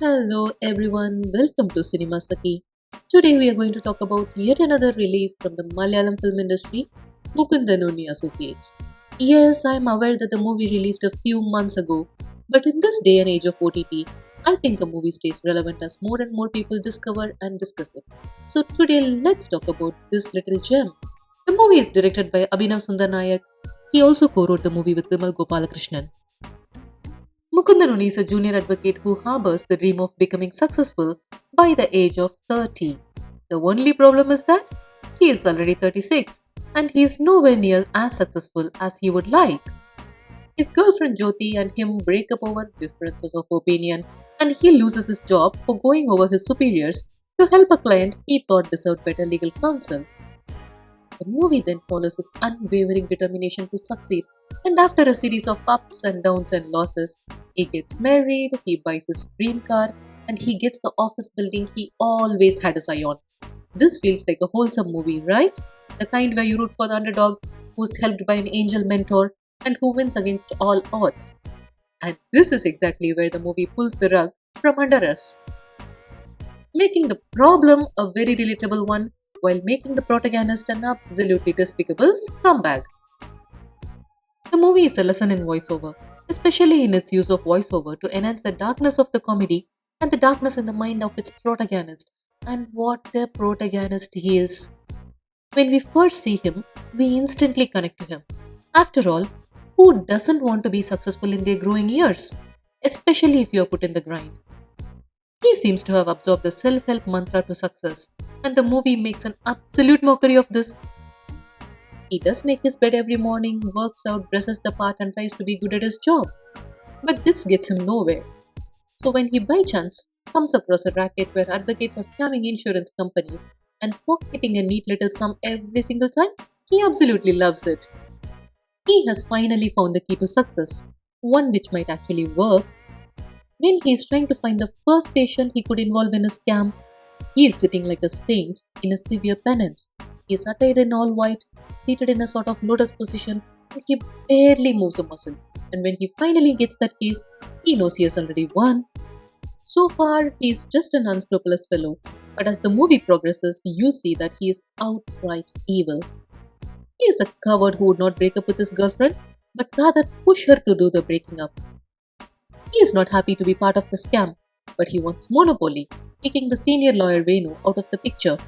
Hello everyone, welcome to Cinema Sakhi. Today we are going to talk about yet another release from the Malayalam film industry, Mukundan Unni Associates. Yes, I am aware that the movie released a few months ago, but in this day and age of OTT, I think a movie stays relevant as more and more people discover and discuss it. So today let's talk about this little gem. The movie is directed by Abhinav Sundar Nayak. He also co-wrote the movie with Vimal Gopalakrishnan. Mukundan Unni is a junior advocate who harbors the dream of becoming successful by the age of 30. The only problem is that he is already 36 and he is nowhere near as successful as he would like. His girlfriend Jyoti and him break up over differences of opinion and he loses his job for going over his superiors to help a client he thought deserved better legal counsel. The movie then follows his unwavering determination to succeed, and after a series of ups and downs and losses, he gets married, he buys his dream car, and he gets the office building he always had his eye on. This feels like a wholesome movie, right? The kind where you root for the underdog who's helped by an angel mentor and who wins against all odds. And this is exactly where the movie pulls the rug from under us, making the problem a very relatable one while making the protagonist an absolutely despicable scumbag. The movie is a lesson in voiceover, especially in its use of voiceover to enhance the darkness of the comedy and the darkness in the mind of its protagonist and what the protagonist is. When we first see him, we instantly connect to him. After all, who doesn't want to be successful in their growing years? Especially if you are put in the grind. He seems to have absorbed the self help mantra to success, and the movie makes an absolute mockery of this. He does make his bed every morning, works out, dresses the part, and tries to be good at his job. But this gets him nowhere. So when he by chance comes across a racket where advocates are scamming insurance companies and pocketing a neat little sum every single time, he absolutely loves it. He has finally found the key to success, one which might actually work. When he is trying to find the first patient he could involve in a scam, he is sitting like a saint in a severe penance. He is attired in all white, seated in a sort of lotus position, and he barely moves a muscle. And when he finally gets that case, he knows he has already won. So far, he is just an unscrupulous fellow, but as the movie progresses, you see that he is outright evil. He is a coward who would not break up with his girlfriend, but rather push her to do the breaking up. He is not happy to be part of the scam, but he wants monopoly, kicking the senior lawyer Venu out of the picture.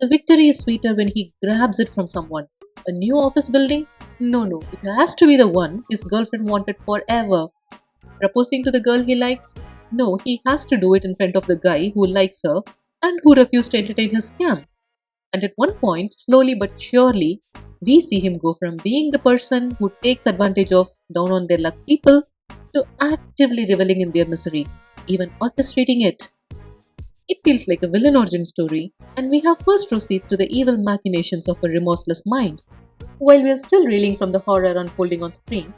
The victory is sweeter when he grabs it from someone. A new office building? No, it has to be the one his girlfriend wanted forever. Proposing to the girl he likes? No, he has to do it in front of the guy who likes her and who refused to entertain his scam. And at one point, slowly but surely, we see him go from being the person who takes advantage of down on their luck people to actively reveling in their misery, even orchestrating it. It feels like a villain origin story, and we have first row seats to the evil machinations of a remorseless mind. While we are still reeling from the horror unfolding on screen,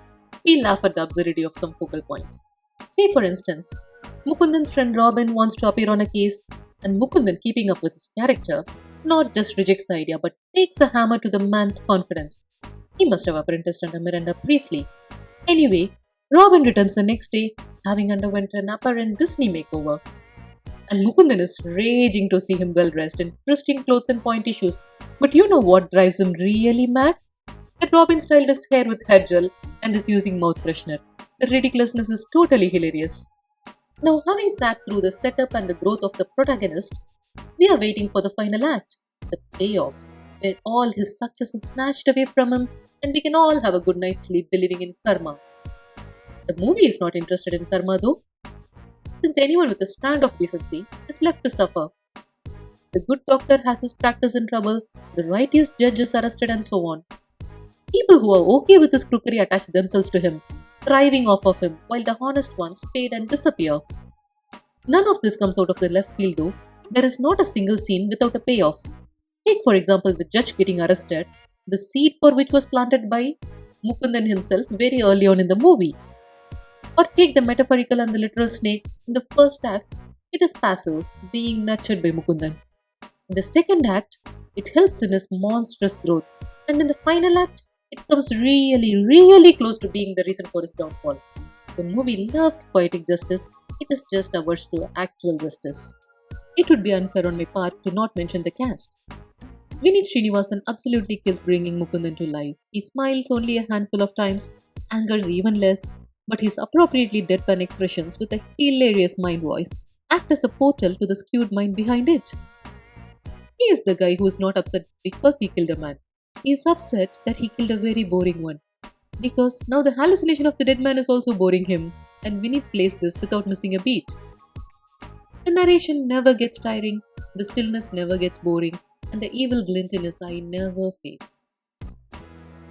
we laugh at the absurdity of some focal points. Say, for instance, Mukundan's friend Robin wants to appear on a case, and Mukundan, keeping up with his character, not just rejects the idea but takes a hammer to the man's confidence. He must have apprenticed under Miranda Priestley. Anyway, Robin returns the next day, having underwent an apparent Disney makeover. And Mukundan is raging to see him well dressed in pristine clothes and pointy shoes. But you know what drives him really mad? That Robin styled his hair with hair gel and is using mouth freshener. The ridiculousness is totally hilarious. Now, having sat through the setup and the growth of the protagonist, we are waiting for the final act, the payoff, where all his success is snatched away from him and we can all have a good night's sleep believing in karma. The movie is not interested in karma though, since anyone with a strand of decency is left to suffer. The good doctor has his practice in trouble, the righteous judge is arrested, and so on. People who are okay with his crookery attach themselves to him, thriving off of him, while the honest ones fade and disappear. None of this comes out of the left field though. There is not a single scene without a payoff. Take for example the judge getting arrested, the seed for which was planted by Mukundan himself very early on in the movie. Or take the metaphorical and the literal snake. In the first act, it is passive, being nurtured by Mukundan. In the second act, it helps in his monstrous growth. And in the final act, it comes really close to being the reason for his downfall. The movie loves poetic justice, it is just averse to actual justice. It would be unfair on my part to not mention the cast. Vineet Srinivasan absolutely kills bringing Mukundan to life. He smiles only a handful of times, angers even less, but his appropriately deadpan expressions with a hilarious mind voice act as a portal to the skewed mind behind it. He is the guy who is not upset because he killed a man. He is upset that he killed a very boring one. Because now the hallucination of the dead man is also boring him, and Vineet plays this without missing a beat. The narration never gets tiring, the stillness never gets boring, and the evil glint in his eye never fades.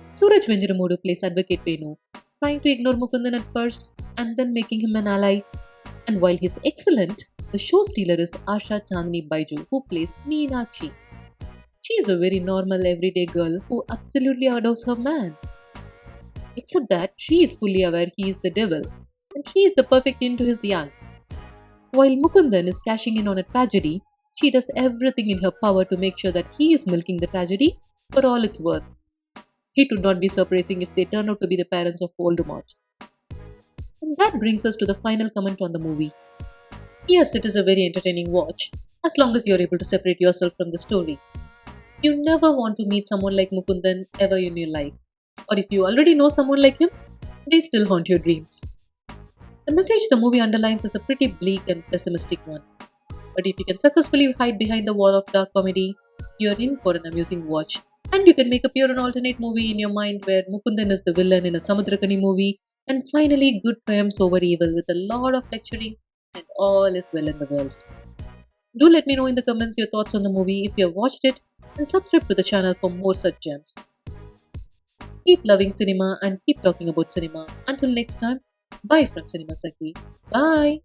Suraj Venjaramodu plays Advocate Venu, trying to ignore Mukundan at first and then making him an ally. And while he's excellent, the show stealer is Asha Chandni Baiju, who plays Meenakshi. She is a very normal, everyday girl who absolutely adores her man. Except that she is fully aware he is the devil, and she is the perfect into his yang. While Mukundan is cashing in on a tragedy, she does everything in her power to make sure that he is milking the tragedy for all it's worth. It would not be surprising if they turn out to be the parents of Voldemort. And that brings us to the final comment on the movie. Yes, it is a very entertaining watch, as long as you're able to separate yourself from the story. You never want to meet someone like Mukundan ever in your life. Or if you already know someone like him, they still haunt your dreams. The message the movie underlines is a pretty bleak and pessimistic one. But if you can successfully hide behind the wall of dark comedy, you're in for an amusing watch. And you can make up your own alternate movie in your mind where Mukundan is the villain in a Samudrakani movie, and finally good triumphs over evil with a lot of lecturing, and all is well in the world. Do let me know in the comments your thoughts on the movie if you have watched it, and subscribe to the channel for more such gems. Keep loving cinema and keep talking about cinema. Until next time, bye from Cinema Sakhi. Bye.